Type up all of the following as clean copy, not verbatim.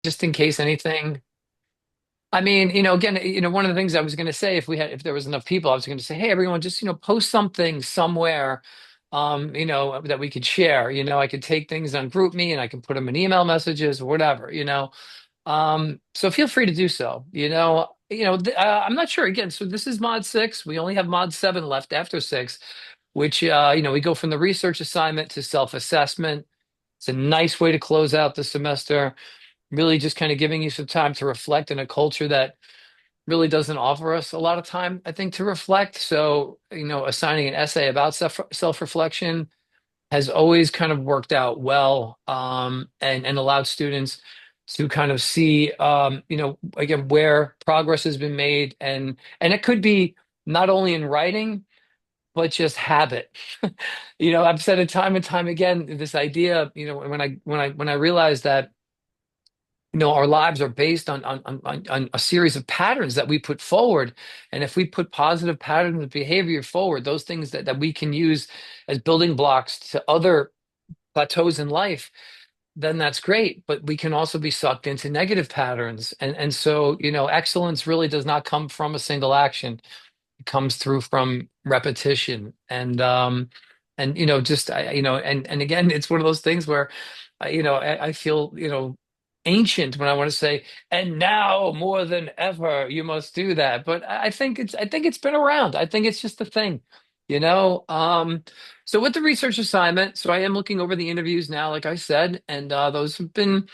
just in case anything. I mean, again, one of the things I was going to say, if there was enough people, I was going to say, hey, everyone, just, post something somewhere, that we could share. I could take things on GroupMe and I can put them in email messages or whatever. So feel free to do so. I'm not sure. Again, so this is mod six. We only have mod seven left after six, which, we go from the research assignment to self-assessment. It's a nice way to close out the semester, really just kind of giving you some time to reflect in a culture that really doesn't offer us a lot of time, I think, to reflect. So, assigning an essay about self-reflection has always kind of worked out well, and allowed students to kind of see, again, where progress has been made. And it could be not only in writing, but just habit. I've said it time and time again, this idea, when I realized that our lives are based on a series of patterns that we put forward. And if we put positive patterns of behavior forward, those things that we can use as building blocks to other plateaus in life, then that's great. But we can also be sucked into negative patterns. And so, excellence really does not come from a single action. It comes through from repetition. And just and again, it's one of those things where I feel ancient when I want to say, and now more than ever you must do that. But I think it's been around. I think it's just a thing, you know so with the research assignment, so I am looking over the interviews now, like I said, and those have been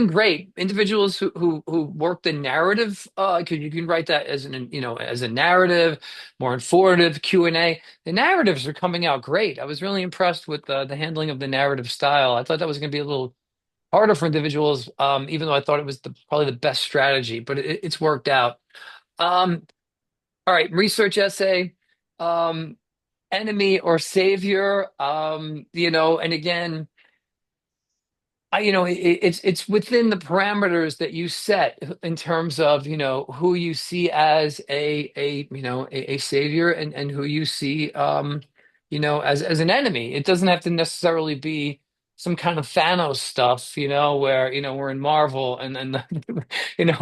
great. Individuals who work the narrative, you can write that as as a narrative, more informative Q&A. The narratives are coming out great. I was really impressed with the handling of the narrative style. I thought that was going to be a little harder for individuals, even though I thought it was probably the best strategy, but it's worked out. Um, all right, research essay, um, enemy or savior, and again, it's within the parameters that you set in terms of, who you see as a savior, and who you see, as an enemy. It doesn't have to necessarily be some kind of Thanos stuff, where, we're in Marvel and then,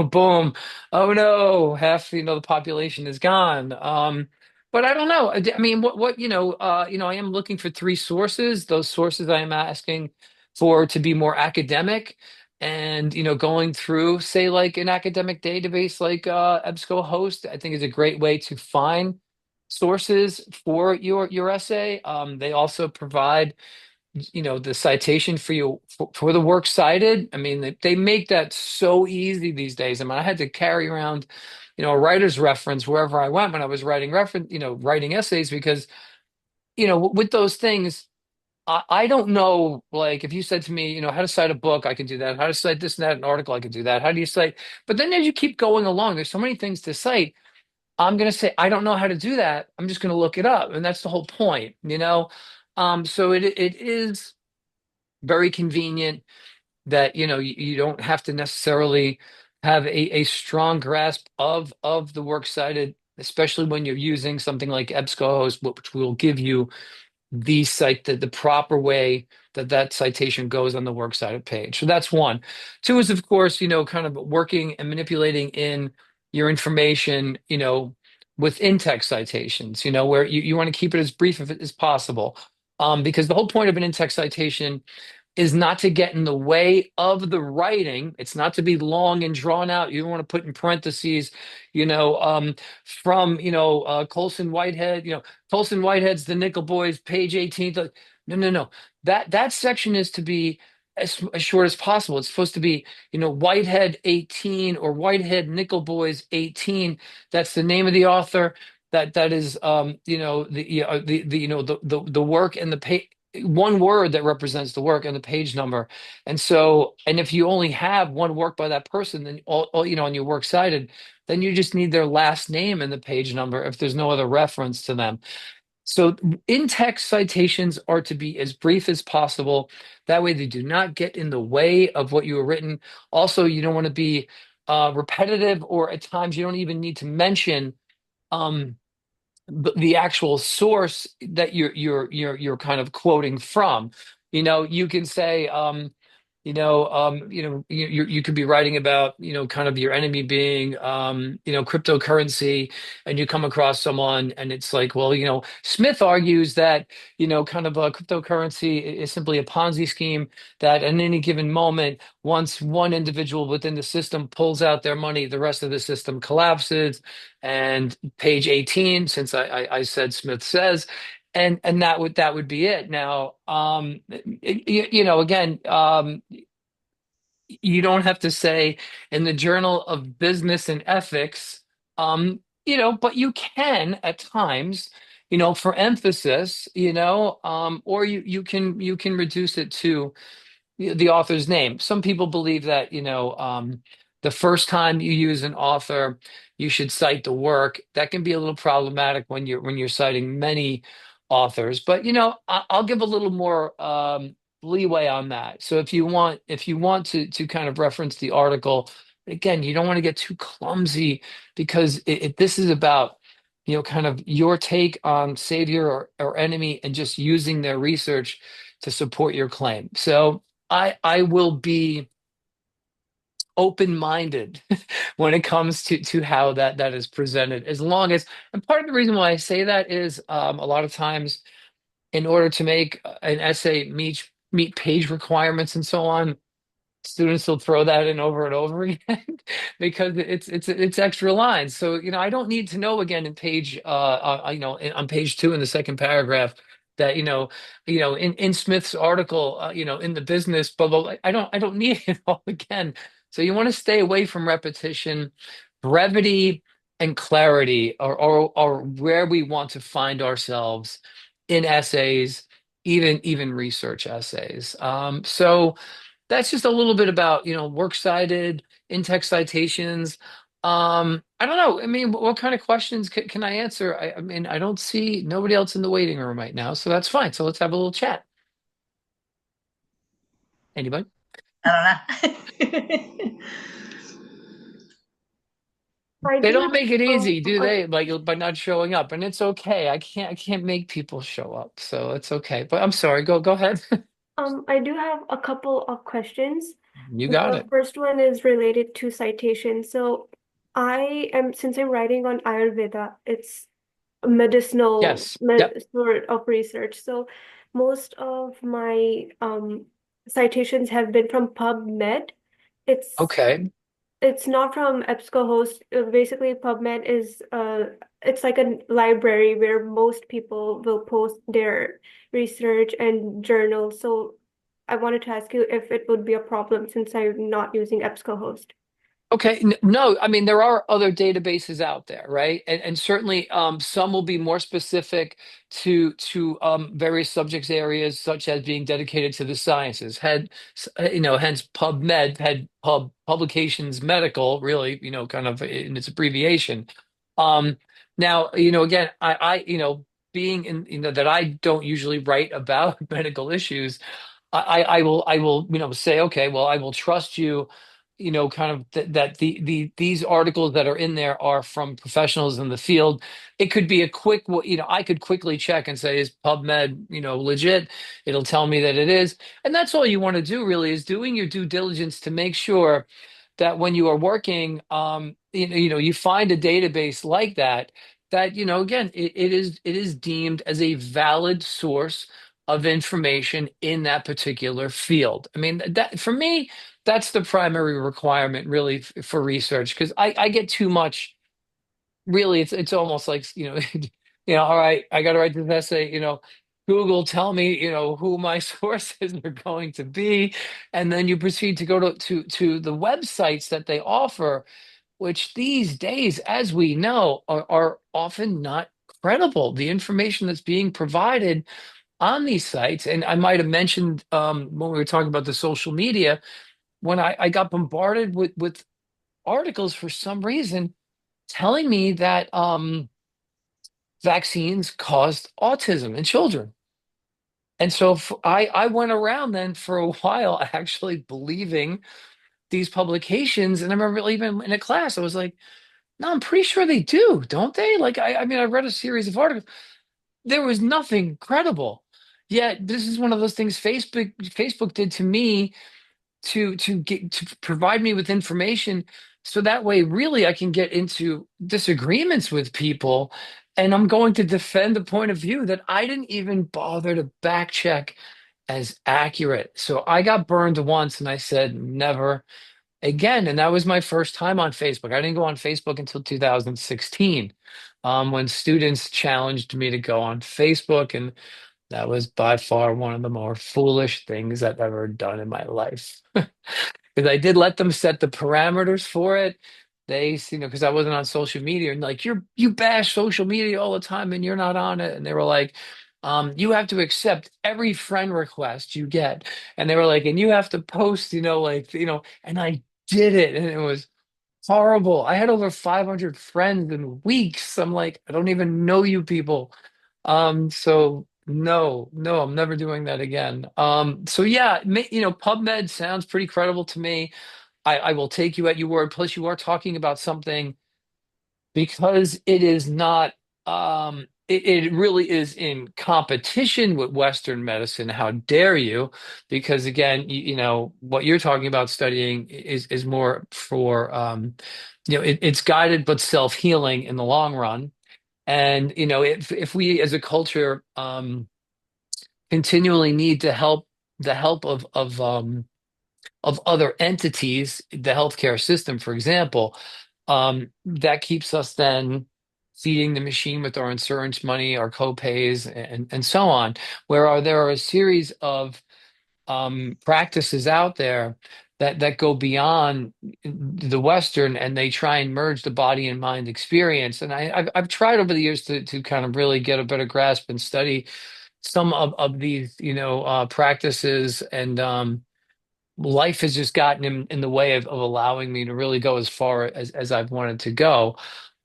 boom, oh no, half, the population is gone. But I don't know. I mean, I am looking for three sources. Those sources I am asking for to be more academic, and going through, say, like an academic database like EBSCOhost, I think is a great way to find sources for your essay. They also provide the citation for you for the works cited. I mean, they make that so easy these days. I mean, I had to carry around a writer's reference wherever I went when I was writing essays, because with those things, I don't know, like, if you said to me, how to cite a book, I can do that. How to cite this and that, an article, I can do that. How do you cite? But then as you keep going along, there's so many things to cite. I'm going to say, I don't know how to do that. I'm just going to look it up. And that's the whole point. So it is very convenient that, you don't have to necessarily have a strong grasp of the works cited, especially when you're using something like EBSCOhost, which will give you the proper way that citation goes on the works cited page. So that's one. Two is, of course, kind of working and manipulating in your information, with in-text citations, where you want to keep it as brief as possible. Because the whole point of an in-text citation is not to get in the way of the writing. It's not to be long and drawn out. You don't want to put in parentheses, from, Colson Whitehead, Colson Whitehead's The Nickel Boys, page 18. No, no, no. That section is to be as short as possible. It's supposed to be, Whitehead 18 or Whitehead Nickel Boys 18. That's the name of the author. That is, the work and the page, one word that represents the work and the page number. And if you only have one work by that person, then all on your works cited, then you just need their last name and the page number if there's no other reference to them. So in-text citations are to be as brief as possible. That way they do not get in the way of what you have written. Also, you don't want to be repetitive, or at times you don't even need to mention um, the actual source that you're kind of quoting from. You can say, you could be writing about, kind of your enemy being, cryptocurrency, and you come across someone and it's like, well, Smith argues that, kind of cryptocurrency is simply a Ponzi scheme that at any given moment, once one individual within the system pulls out their money, the rest of the system collapses. And page 18, since I said Smith says, and that would be it. Now, again, you don't have to say in the Journal of Business and Ethics, but you can at times, for emphasis, or you can reduce it to the author's name. Some people believe that, the first time you use an author, you should cite the work. That can be a little problematic when you're citing many authors. But I'll give a little more leeway on that. So if you want to kind of reference the article, again, you don't want to get too clumsy because this is about, kind of your take on savior or enemy and just using their research to support your claim. So I will be open-minded when it comes to how that is presented, as long as, and part of the reason why I say that is, a lot of times in order to make an essay meet page requirements and so on, students will throw that in over and over again because it's extra lines. So, I don't need to know again in on page two in the second paragraph that, in Smith's article, in the business, blah, blah, blah. I don't need it all again. So you want to stay away from repetition. Brevity and clarity are where we want to find ourselves in essays, even research essays. So that's just a little bit about, works cited, in-text citations. I don't know. I mean, what kind of questions can I answer? I mean, I don't see nobody else in the waiting room right now, so that's fine. So let's have a little chat. Anybody? I don't know. I They do don't make it have easy, do they? Like by not showing up, and it's okay. I can't make people show up, so it's okay. But I'm sorry. Go ahead. I do have a couple of questions. You got The it. first one is related to citation. So since I'm writing on Ayurveda, it's a medicinal Yes. Yep. sort of research. So most of my citations have been from PubMed. It's Okay. It's not from EBSCOhost. Basically, PubMed is it's like a library where most people will post their research and journals. So I wanted to ask you if it would be a problem since I'm not using EBSCOhost. Okay, no, I mean there are other databases out there, right? And certainly, some will be more specific to various subjects areas, such as being dedicated to the sciences. Hence PubMed had publications medical, really, kind of in its abbreviation. Um, Now, again, being in, that I don't usually write about medical issues. I will say, okay, well, I will trust you, kind of that these articles that are in there are from professionals in the field. It could be a quick, I could quickly check and say, is PubMed, legit? It'll tell me that it is. And that's all you want to do really, is doing your due diligence to make sure that when you are working, you find a database like that, again, it is deemed as a valid source of information in that particular field. I mean, that for me, that's the primary requirement really for research, because I get too much. Really, it's almost like, all right, I got to write this essay. Google, tell me, who my sources are going to be, and then you proceed to go to the websites that they offer, which these days, as we know, are often not credible. The information that's being provided on these sites, and I might have mentioned, when we were talking about the social media, when I got bombarded with articles for some reason telling me that, vaccines caused autism in children. And so I went around then for a while actually believing these publications. And I remember even in a class, I was like, no, I'm pretty sure they do, don't they? Like, I mean, I read a series of articles. There was nothing credible. Yet this is one of those things Facebook did to me to provide me with information so that way really I can get into disagreements with people and I'm going to defend the point of view that I didn't even bother to back check as accurate. So I got burned once and I said never again. And that was my first time on Facebook. I didn't go on Facebook until 2016, when students challenged me to go on Facebook. And that was by far one of the more foolish things I've ever done in my life. Because I did let them set the parameters for it. Because I wasn't on social media and like you bash social media all the time and you're not on it. And they were like, you have to accept every friend request you get. And they were like, and you have to post, and I did it. And it was horrible. I had over 500 friends in weeks. I'm like, I don't even know you people. So no, no, I'm never doing that again. So yeah, PubMed sounds pretty credible to me. I will take you at your word. Plus, you are talking about something because it is not, it really is in competition with Western medicine. How dare you? Because again, what you're talking about studying is more for, it's guided but self-healing in the long run. And, if we as a culture, continually need to help the help of other entities, the healthcare system, for example, that keeps us then feeding the machine with our insurance money, our co-pays, and so on. There are a series of practices out there that go beyond the Western, and they try and merge the body and mind experience. And I've tried over the years to kind of really get a better grasp and study some of these, practices, and life has just gotten in the way of allowing me to really go as far as I've wanted to go.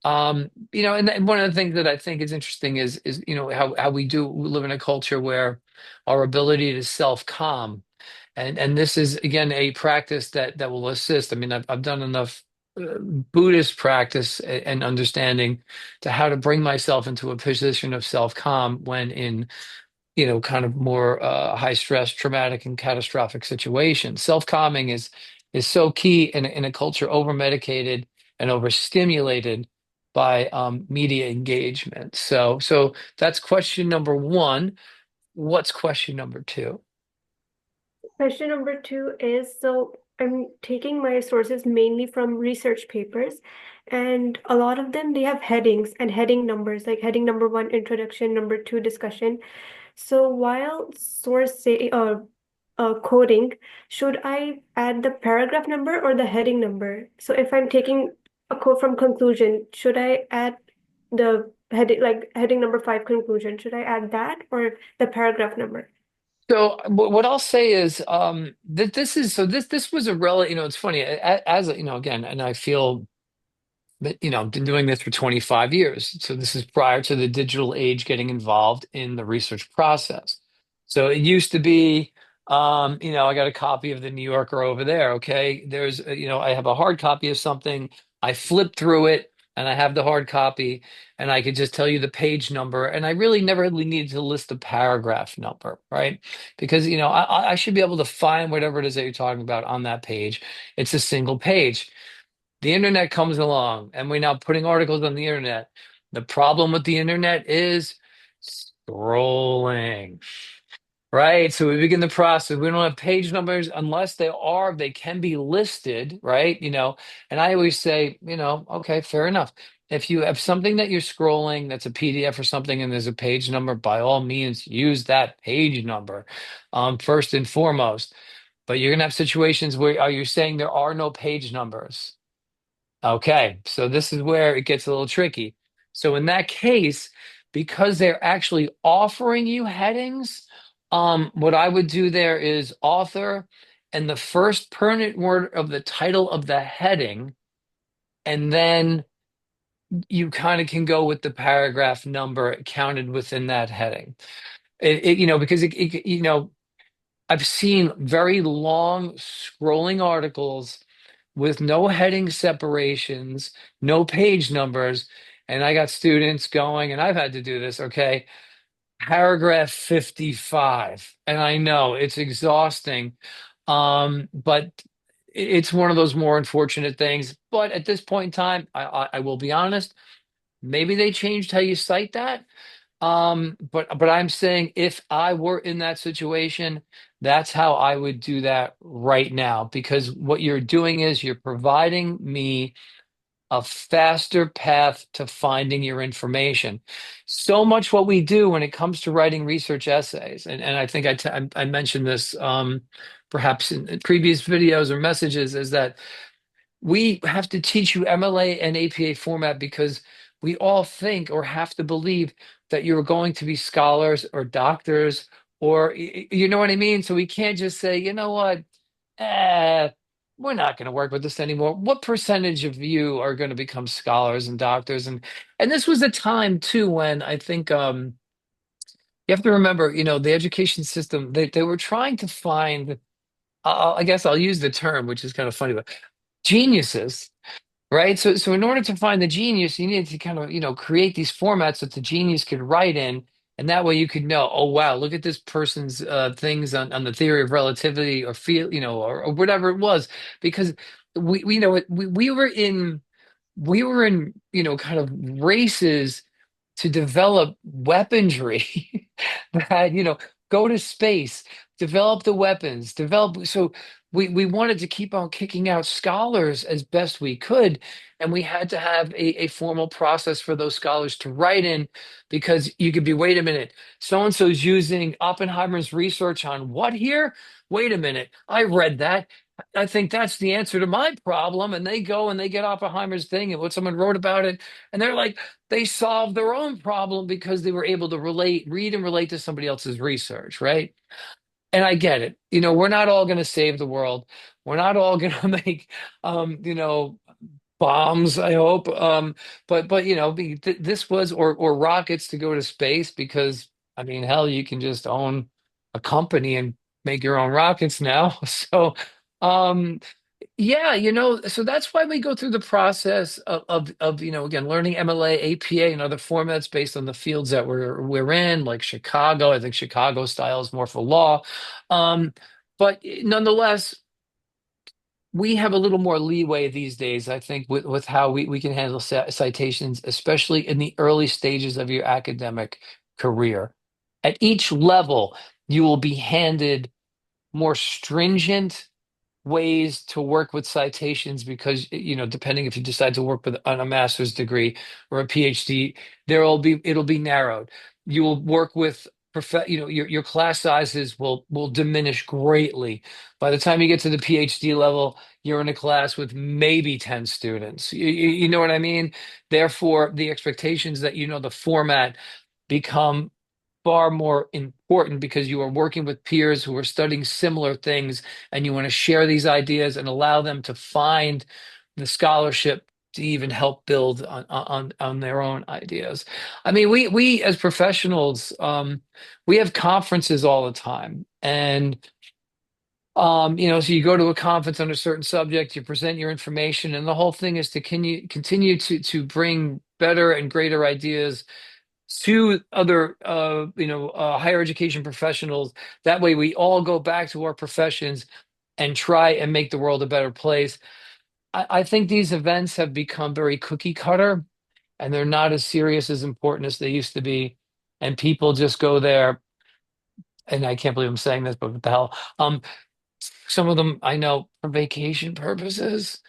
And one of the things that I think is interesting is how we do live in a culture where our ability to self-calm, and this is again a practice that will assist. I mean, I've done enough Buddhist practice and understanding to how to bring myself into a position of self-calm when in kind of more high stress, traumatic, and catastrophic situations. Self-calming is so key in a culture over medicated and overstimulated by media engagement. So that's question number one. What's question number two? Question number two is, so I'm taking my sources mainly from research papers, and a lot of them they have headings and heading numbers, like heading number one, introduction, number two, discussion. So while coding, should I add the paragraph number or the heading number? So if I'm taking a quote from conclusion, should I add the heading, like heading number five, conclusion? Should I add that or the paragraph number? So what I'll say is that this was a relative. It's funny as again, and I feel. But I've been doing this for 25 years. So this is prior to the digital age getting involved in the research process. So it used to be, I got a copy of the New Yorker over there. Okay. I have a hard copy of something. I flip through it and I have the hard copy and I could just tell you the page number. And I really never really needed to list the paragraph number, right? Because, I should be able to find whatever it is that you're talking about on that page. It's a single page. The internet comes along and we're now putting articles on the internet. The problem with the internet is scrolling, right? So we begin the process. We don't have page numbers unless they can be listed, right? And I always say, okay, fair enough. If you have something that you're scrolling that's a PDF or something and there's a page number, by all means, use that page number, first and foremost. But you're going to have situations where are you saying there are no page numbers? Okay, so this is where it gets a little tricky. So in that case, because they're actually offering you headings, what I would do there is author and the first permanent word of the title of the heading, and then you kind of can go with the paragraph number counted within that heading. Because I've seen very long scrolling articles with no heading separations, no page numbers. And I got students going, and I've had to do this, okay, paragraph 55. And I know it's exhausting. But it's one of those more unfortunate things. But at this point in time, I will be honest, maybe they changed how you cite that. But I'm saying if I were in that situation, that's how I would do that right now, because what you're doing is you're providing me a faster path to finding your information. So much what we do when it comes to writing research essays, and I think I mentioned this perhaps in previous videos or messages, is that we have to teach you MLA and APA format because we all think or have to believe that you're going to be scholars or doctors or you know what I mean? So we can't just say, you know what, eh, we're not going to work with this anymore. What percentage of you are going to become scholars and doctors? And this was a time too when I think you have to remember, the education system, they were trying to find, I guess I'll use the term, which is kind of funny, but geniuses. Right. So in order to find the genius, you needed to kind of, create these formats that the genius could write in. And that way you could know, oh, wow, look at this person's things on the theory of relativity or feel, or whatever it was. Because we know it, we were in, kind of races to develop weaponry that, go to space, develop the weapons, develop. So we wanted to keep on kicking out scholars as best we could. And we had to have a formal process for those scholars to write in because you could be, wait a minute, so and so's using Oppenheimer's research on what here? Wait a minute, I read that. I think that's the answer to my problem. And they go and they get Oppenheimer's thing and what someone wrote about it. And they're like, they solved their own problem because they were able to read and relate to somebody else's research, right? And I get it. We're not all going to save the world. We're not all going to make, bombs, I hope. But this was or rockets to go to space because I mean, hell, you can just own a company and make your own rockets now. So, um, yeah, so that's why we go through the process of again, learning MLA, APA, and other formats based on the fields that we're in, like Chicago. I think Chicago style is more for law. Um, but nonetheless, we have a little more leeway these days, I think, with how we can handle citations, especially in the early stages of your academic career. At each level, you will be handed more stringent ways to work with citations because depending if you decide to work with on a master's degree or a PhD, it'll be narrowed. You will work with your class sizes will diminish greatly. By the time you get to the PhD level, you're in a class with maybe 10 students. You know what I mean? Therefore, the expectations that the format become far more important because you are working with peers who are studying similar things and you want to share these ideas and allow them to find the scholarship to even help build on their own ideas. I mean, we as professionals, we have conferences all the time. And so you go to a conference on a certain subject, you present your information, and the whole thing is to continue to bring better and greater ideas to other higher education professionals. That way we all go back to our professions and try and make the world a better place. I think these events have become very cookie cutter and they're not as serious as important as they used to be, and people just go there, and I can't believe I'm saying this, but what the hell, some of them I know for vacation purposes.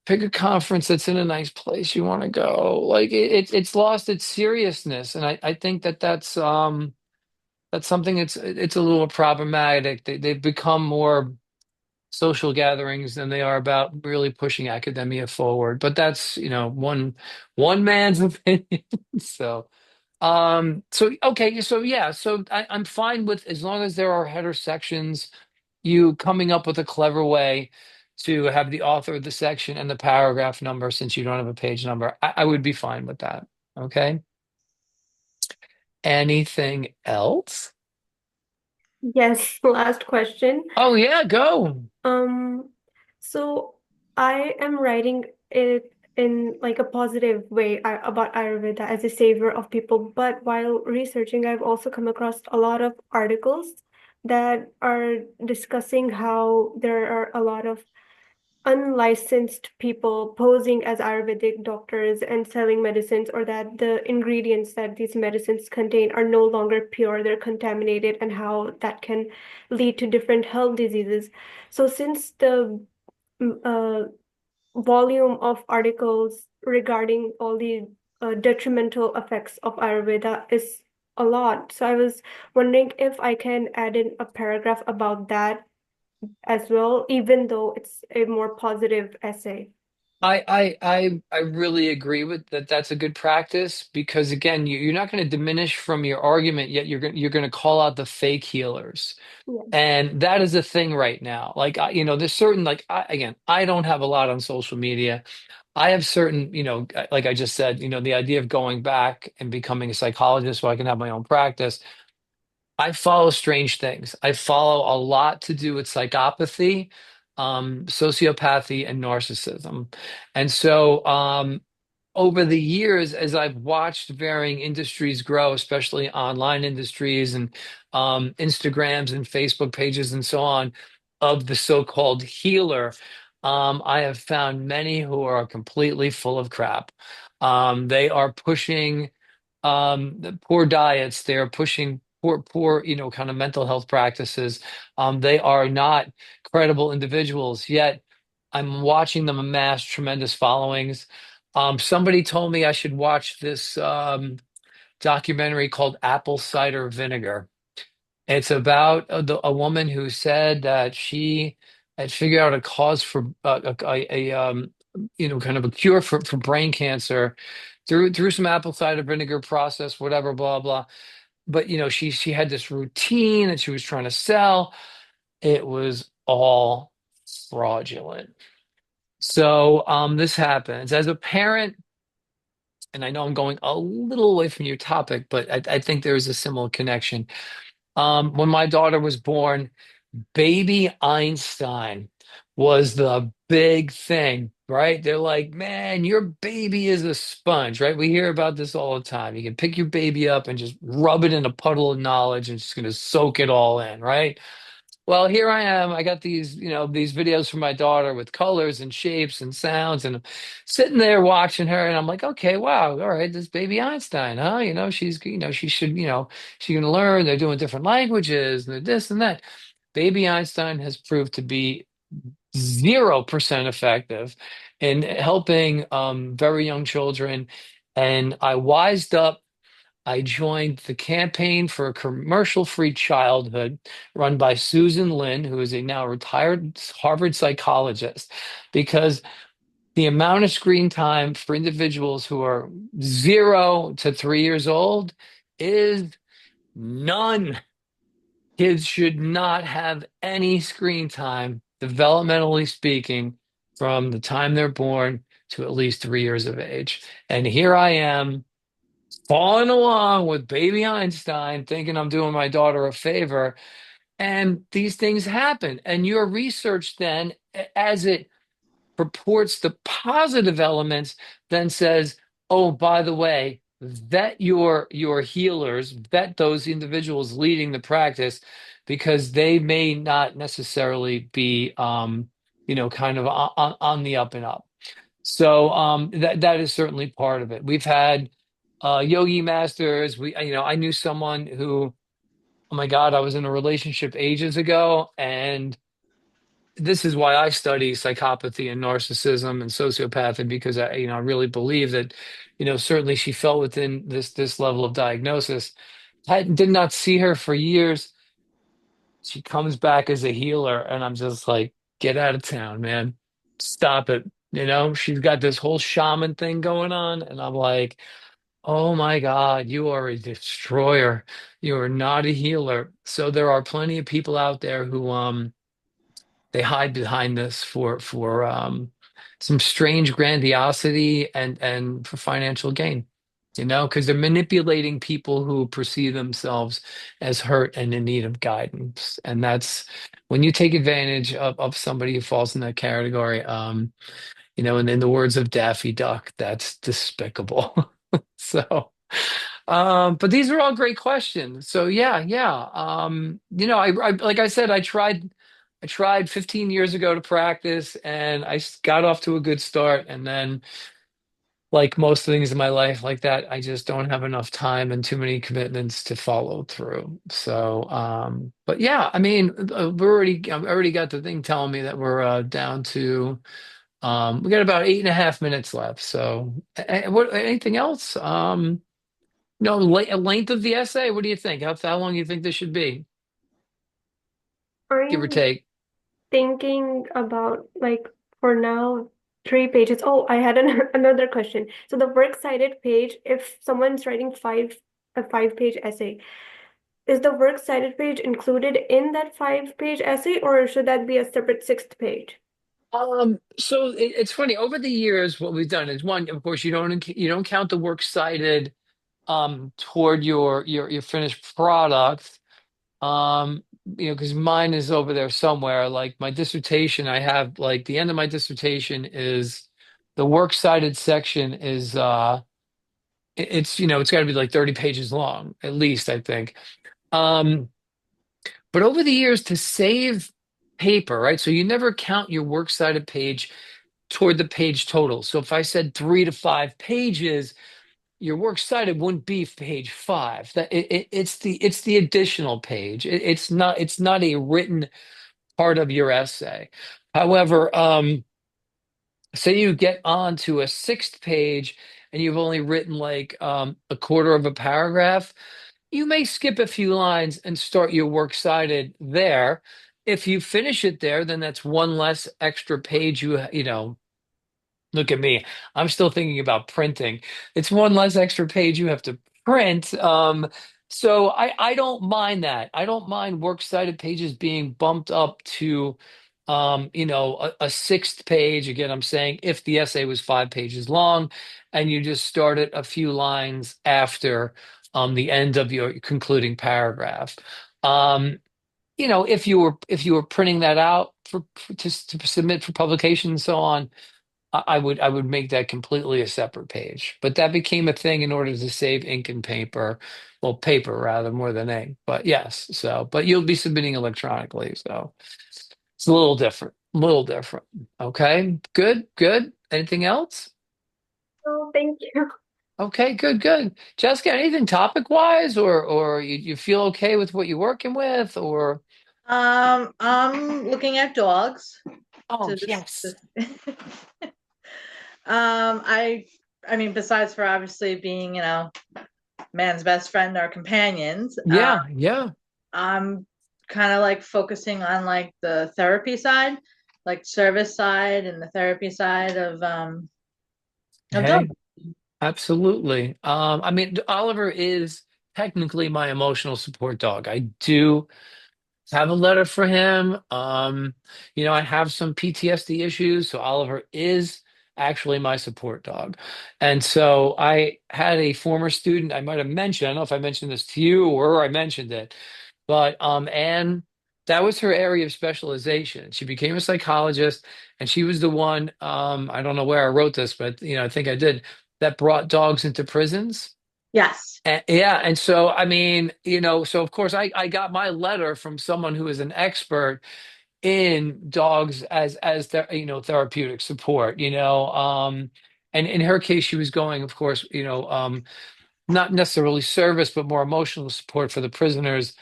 Pick a conference that's in a nice place you want to go. Like it's lost its seriousness, and I think that's something it's a little problematic. They've become more social gatherings than they are about really pushing academia forward. But that's, one man's opinion. So so okay, so yeah, so I'm fine with as long as there are header sections, you coming up with a clever way to have the author of the section and the paragraph number since you don't have a page number. I would be fine with that. Okay. Anything else? Yes, last question. Oh yeah, go. Um, so I am writing it in like a positive way about Ayurveda as a savior of people, but while researching, I've also come across a lot of articles that are discussing how there are a lot of unlicensed people posing as Ayurvedic doctors and selling medicines, or that the ingredients that these medicines contain are no longer pure, they're contaminated, and how that can lead to different health diseases. So, since the volume of articles regarding all the detrimental effects of Ayurveda is a lot, so I was wondering if I can add in a paragraph about that as well, even though it's a more positive essay. I really agree with that. That's a good practice because again, you're not going to diminish from your argument, yet you're going to call out the fake healers. Yeah. And that is a thing right now. Like there's certain like again, I don't have a lot on social media. I have certain, like I just said, the idea of going back and becoming a psychologist so I can have my own practice. I follow strange things. I follow a lot to do with psychopathy, sociopathy, and narcissism. And so, over the years, as I've watched varying industries grow, especially online industries and Instagrams and Facebook pages and so on, of the so-called healer, I have found many who are completely full of crap. They are pushing the poor diets. They are pushing poor, kind of mental health practices. They are not credible individuals, yet I'm watching them amass tremendous followings. Somebody told me I should watch this documentary called Apple Cider Vinegar. It's about a woman who said that she had figured out a cause for kind of a cure for brain cancer through some apple cider vinegar process, whatever, blah blah. But she had this routine that she was trying to sell. It was all fraudulent. So this happens as a parent, and I know I'm going a little away from your topic, but I think there is a similar connection. When my daughter was born, baby Einstein was the big thing, right? They're like, man, your baby is a sponge, right? We hear about this all the time. You can pick your baby up and just rub it in a puddle of knowledge and it's going to soak it all in, right? Well, here I am. I got these videos from my daughter with colors and shapes and sounds, and I'm sitting there watching her, and I'm like, okay, wow, all right, this baby Einstein, huh? She should, she's gonna learn. They're doing different languages, and they're this and that. Baby Einstein has proved to be 0% effective in helping very young children. And I wised up. I joined the campaign for a commercial-free childhood run by Susan Lin, who is a now retired Harvard psychologist, because the amount of screen time for individuals who are 0 to 3 years old is none. Kids should not have any screen time, developmentally speaking, from the time they're born to at least 3 years of age. And here I am following along with baby Einstein, thinking I'm doing my daughter a favor. And these things happen. And your research then, as it purports the positive elements, then says, oh, by the way, vet your healers, vet those individuals leading the practice, because they may not necessarily be kind of on the up and up. So that is certainly part of it. We've had yogi masters. I knew someone who, oh my God, I was in a relationship ages ago, and this is why I study psychopathy and narcissism and sociopathy because I really believe that, certainly she fell within this level of diagnosis. I did not see her for years. She comes back as a healer, and I'm just like, get out of town, man. Stop it. She's got this whole shaman thing going on, and I'm like, oh my God, you are a destroyer. You are not a healer. So there are plenty of people out there who they hide behind this for some strange grandiosity and for financial gain. Because they're manipulating people who perceive themselves as hurt and in need of guidance. And that's when you take advantage of somebody who falls in that category, and in the words of Daffy Duck, that's despicable. So, But these are all great questions. So yeah, yeah. I like I said, I tried 15 years ago to practice, and got off to a good start. And then, like most things in my life, like that, I just don't have enough time and too many commitments to follow through. So, but yeah, I mean, I've already got the thing telling me that we're down to, we got about 8.5 minutes left. So, anything else? No, length of the essay. What do you think? How long do you think this should be, give or I'm take? thinking about like for now 3 pages. Oh, I had another question. So the works cited page, if someone's writing a 5 page essay, is the works cited page included in that 5 page essay, or should that be a separate sixth page? So it's funny. Over the years, what we've done is one, of course, you don't count the works cited toward your finished product. Because mine is over there somewhere. Like my dissertation, I have like the end of my dissertation is the works cited section is it's got to be like 30 pages long at least, I think. Um, but over the years to save paper, right? So you never count your works cited page toward the page total. So if I said 3 to 5 pages, your works cited wouldn't be page five. It's the additional page. It's not a written part of your essay. However, say you get on to a sixth page and you've only written like a quarter of a paragraph, you may skip a few lines and start your works cited there. If you finish it there, then that's one less extra page look at me. I'm still thinking about printing. It's one less extra page you have to print. So I don't mind that. I don't mind works cited pages being bumped up to, a sixth page. Again, I'm saying if the essay was 5 pages long and you just started a few lines after the end of your concluding paragraph. Um, if you were printing that out to submit for publication and so on, I would make that completely a separate page. But that became a thing in order to save ink and paper. Well, paper rather more than ink. But yes, but you'll be submitting electronically, so it's a little different. A little different. Okay, good, good. Anything else? Oh, thank you. Okay, good, good. Jessica, anything topic wise, or you feel okay with what you're working with, or I'm looking at dogs oh to yes, I I mean, besides for obviously being, man's best friend or companions, yeah, yeah. I'm kind of like focusing on like the therapy side, like service side and the therapy side of Hey, dogs. absolutely. I mean, Oliver is technically my emotional support dog. I do have a letter for him. I have some PTSD issues, so Oliver is actually my support dog. And so I had a former student I might have mentioned, I don't know if I mentioned this to you or I mentioned it, but Anne, that was her area of specialization. She became a psychologist, and she was the one, I don't know where I wrote this, but I think I did, that brought dogs into prisons. Yes. Yeah, and so I mean, so of course I got my letter from someone who is an expert in dogs as therapeutic support, and in her case she was going, of course, not necessarily service but more emotional support for the prisoners.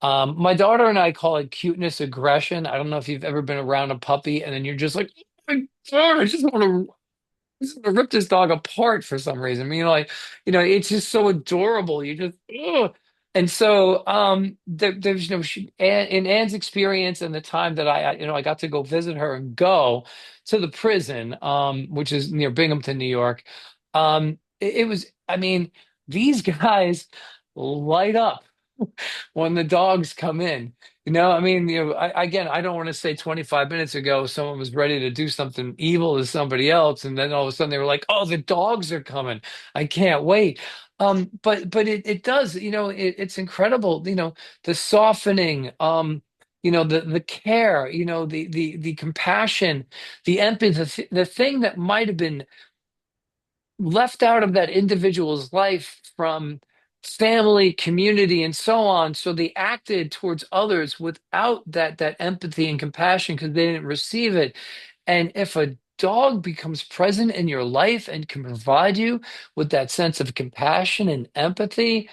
My daughter and I call it cuteness aggression. I don't know if you've ever been around a puppy and then you're just like, oh my God, I just want to rip this dog apart for some reason. I mean, like, it's just so adorable. You just, ugh. And so, there's in Anne's experience and the time that I got to go visit her and go to the prison, which is near Binghamton, New York. It was, I mean, these guys light up when the dogs come in. I mean, again, I don't want to say 25 minutes ago someone was ready to do something evil to somebody else, and then all of a sudden they were like, "Oh, the dogs are coming! I can't wait." But it does, it's incredible, the softening, the care, the compassion, the empathy, the thing that might have been left out of that individual's life from family, community, and so on. So they acted towards others without that empathy and compassion because they didn't receive it. And if a dog becomes present in your life and can provide you with that sense of compassion and empathy,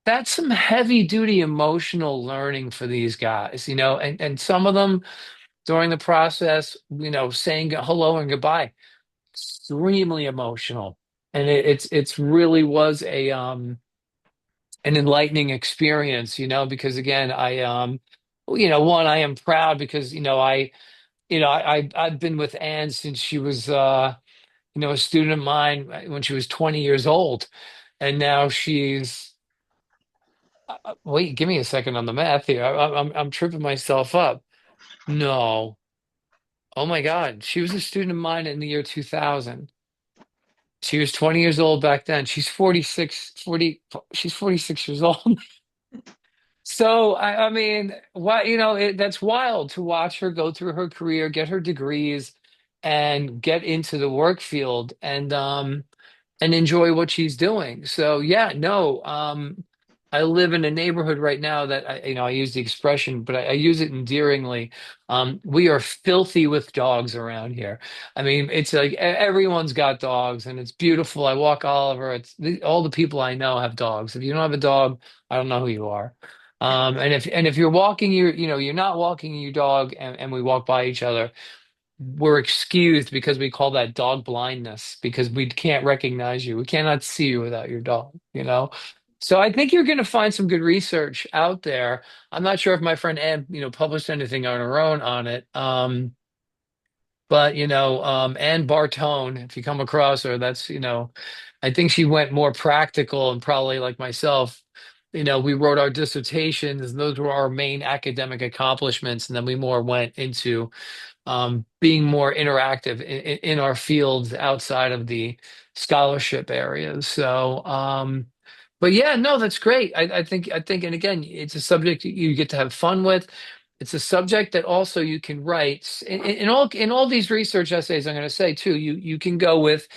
that's some heavy duty emotional learning for these guys, and some of them during the process, saying hello and goodbye, extremely emotional. And it's really was an enlightening experience, because again, one, I am proud because, I've been with Anne since she was, a student of mine when she was 20 years old. And now she's, wait, give me a second on the math here. I'm tripping myself up. No. Oh my God. She was a student of mine in the year 2000. She was 20 years old back then. She's 46 years old. So I mean, what that's wild to watch her go through her career, get her degrees, and get into the work field and enjoy what she's doing. So yeah, no, I live in a neighborhood right now that I use the expression, but I use it endearingly. We are filthy with dogs around here. I mean, it's like everyone's got dogs, and it's beautiful. I walk Oliver. All the people I know have dogs. If you don't have a dog, I don't know who you are. And if you're walking you're not walking your dog, and we walk by each other, we're excused because we call that dog blindness because we can't recognize you. We cannot see you without your dog. So I think you're going to find some good research out there. I'm not sure if my friend Ann, published anything on her own on it. But Anne Bartone, if you come across her, that's, I think she went more practical and probably like myself, we wrote our dissertations and those were our main academic accomplishments. And then we more went into being more interactive in our fields outside of the scholarship areas. So, but yeah, no, that's great. I think, and again, it's a subject you get to have fun with. It's a subject that also you can write in all these research essays. I'm going to say too, you can go with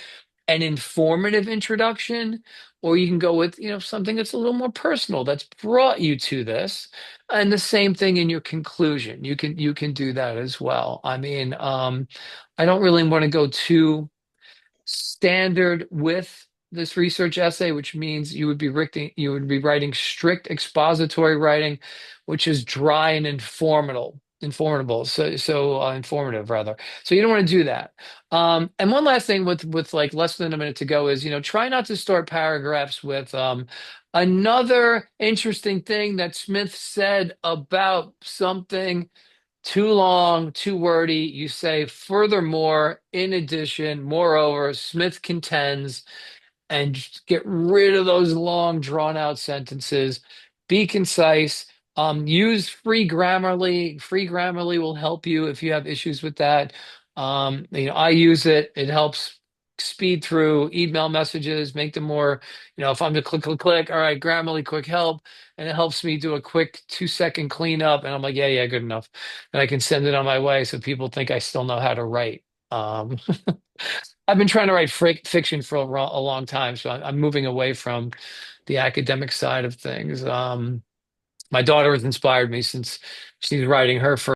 an informative introduction, or you can go with, something that's a little more personal that's brought you to this. And the same thing in your conclusion. You can do that as well. I mean, I don't really want to go too standard with this research essay, which means you would be writing strict expository writing, which is dry and informative rather. So you don't want to do that. And one last thing with like less than a minute to go is, try not to start paragraphs with another interesting thing that Smith said about something too long, too wordy. You say, furthermore, in addition, moreover, Smith contends, and just get rid of those long, drawn out sentences. Be concise. Use free Grammarly. Free Grammarly will help you if you have issues with that. I use it. It helps speed through email messages, make them more, if I'm to click, click, click, all right, Grammarly, quick help. And it helps me do a quick 2-second cleanup. And I'm like, yeah, yeah, good enough. And I can send it on my way so people think I still know how to write. Um, I've been trying to write fiction for a long time, so I'm moving away from the academic side of things. My daughter has inspired me since she's writing her first.